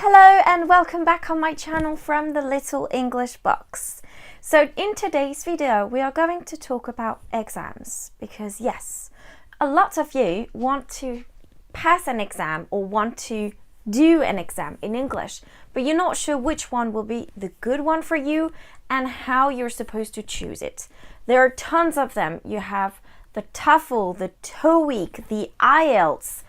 Hello and welcome back on my channel from the Little English Box. So in today's video we are going to talk about exams because yes, a lot of you want to pass an exam or want to do an exam in English, but you're not sure which one will be the good one for you and how you're supposed to choose it. There are tons of them. You have the TOEFL, the TOEIC, the IELTS,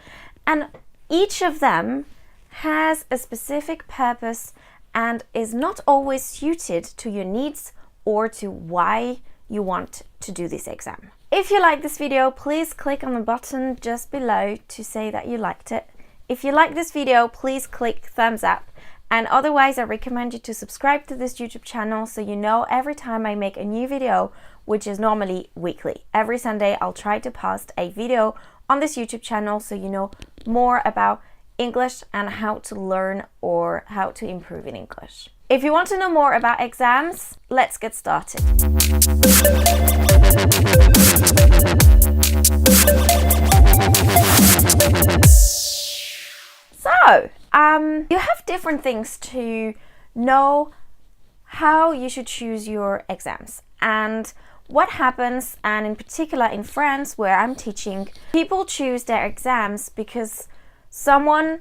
and each of them has a specific purpose and is not always suited to your needs or to why you want to do this exam. If you like this video, please click on the button just below to say that you liked it. If you like this video, please click thumbs up, and otherwise I recommend you to subscribe to this YouTube channel so you know every time I make a new video, which is normally weekly. Every Sunday I'll try to post a video on this YouTube channel so you know more about English and how to learn or how to improve in English. If you want to know more about exams, let's get started. So, you have different things to know how you should choose your exams and what happens, and in particular in France where I'm teaching, people choose their exams because someone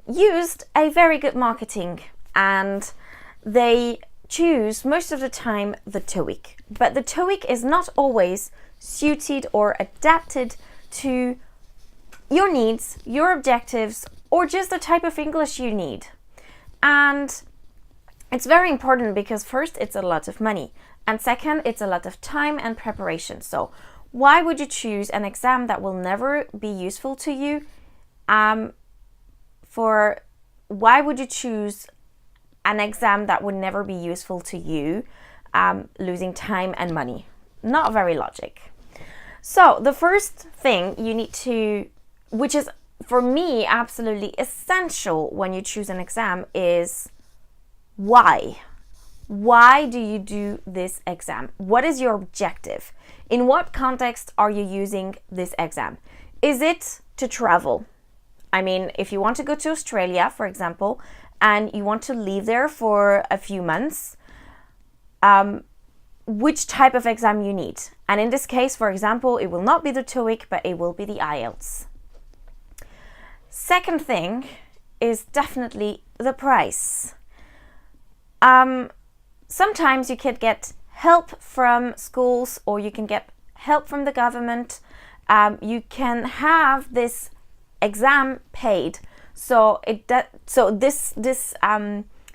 used a very good marketing and they choose most of the time the TOEIC. But the TOEIC is not always suited or adapted to your needs, your objectives, or just the type of English you need. And it's very important because first, it's a lot of money, and second, it's a lot of time and preparation. So why would you choose an exam that will never be useful to you? Why would you choose an exam that would never be useful to you, losing time and money? Not very logic. So the first thing you need to, which is for me absolutely essential when you choose an exam, is why. Why do you do this exam? What is your objective? In what context are you using this exam? Is it to travel? I mean, if you want to go to Australia, for example, and you want to live there for a few months, which type of exam you need? And in this case, for example, it will not be the TOEIC, but it will be the IELTS. Second thing is definitely the price. Sometimes you can get help from schools or you can get help from the government. You can have this exam paid, so this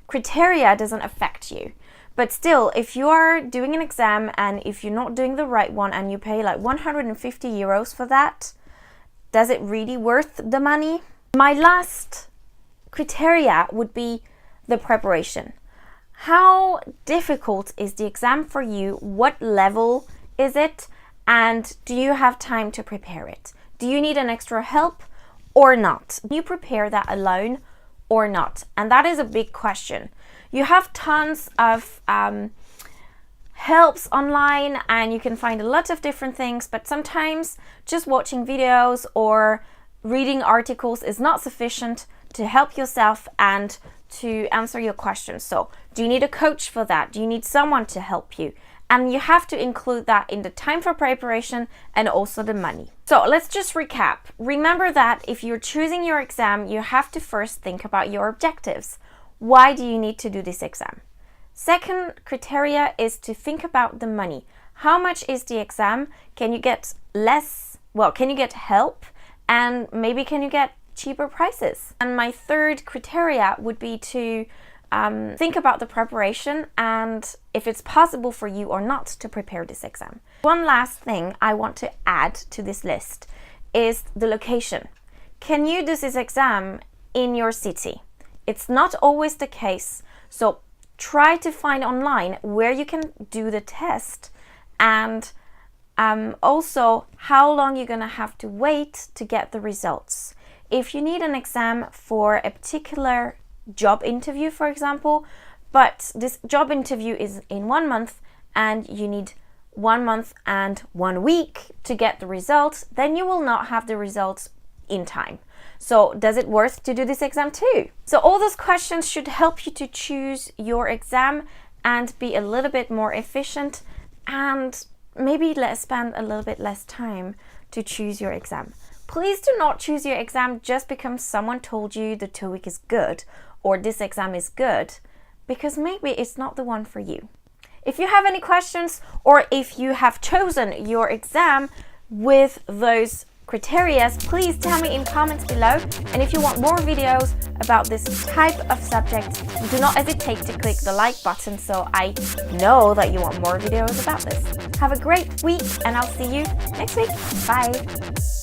criteria doesn't affect you. But still, if you are doing an exam and if you're not doing the right one and you pay like 150 euros for that, does it really worth the money? My last criteria would be the preparation. How difficult is the exam for you? What level is it? And do you have time to prepare it? Do you need an extra help or not? Do you prepare that alone or not? And that is a big question. You have tons of helps online and you can find a lot of different things, but sometimes just watching videos or reading articles is not sufficient to help yourself and to answer your questions. So do you need a coach for that? Do you need someone to help you? And you have to include that in the time for preparation and also the money. So let's just recap. Remember that if you're choosing your exam, you have to first think about your objectives. Why do you need to do this exam? Second criteria is to think about the money. How much is the exam? Can you get can you get help? And maybe can you get cheaper prices? And my third criteria would be to think about the preparation and if it's possible for you or not to prepare this exam. One last thing I want to add to this list is the location. Can you do this exam in your city? It's not always the case, so try to find online where you can do the test, and also how long you're gonna have to wait to get the results. If you need an exam for a particular job interview, for example, but this job interview is in 1 month and you need 1 month and 1 week to get the results, then you will not have the results in time. So does it worth to do this exam too? So all those questions should help you to choose your exam and be a little bit more efficient, and maybe spend a little bit less time to choose your exam. Please do not choose your exam just because someone told you the TOEIC is good or this exam is good, because maybe it's not the one for you. If you have any questions, or if you have chosen your exam with those criteria, please tell me in comments below. And if you want more videos about this type of subject, do not hesitate to click the like button so I know that you want more videos about this. Have a great week, and I'll see you next week. Bye!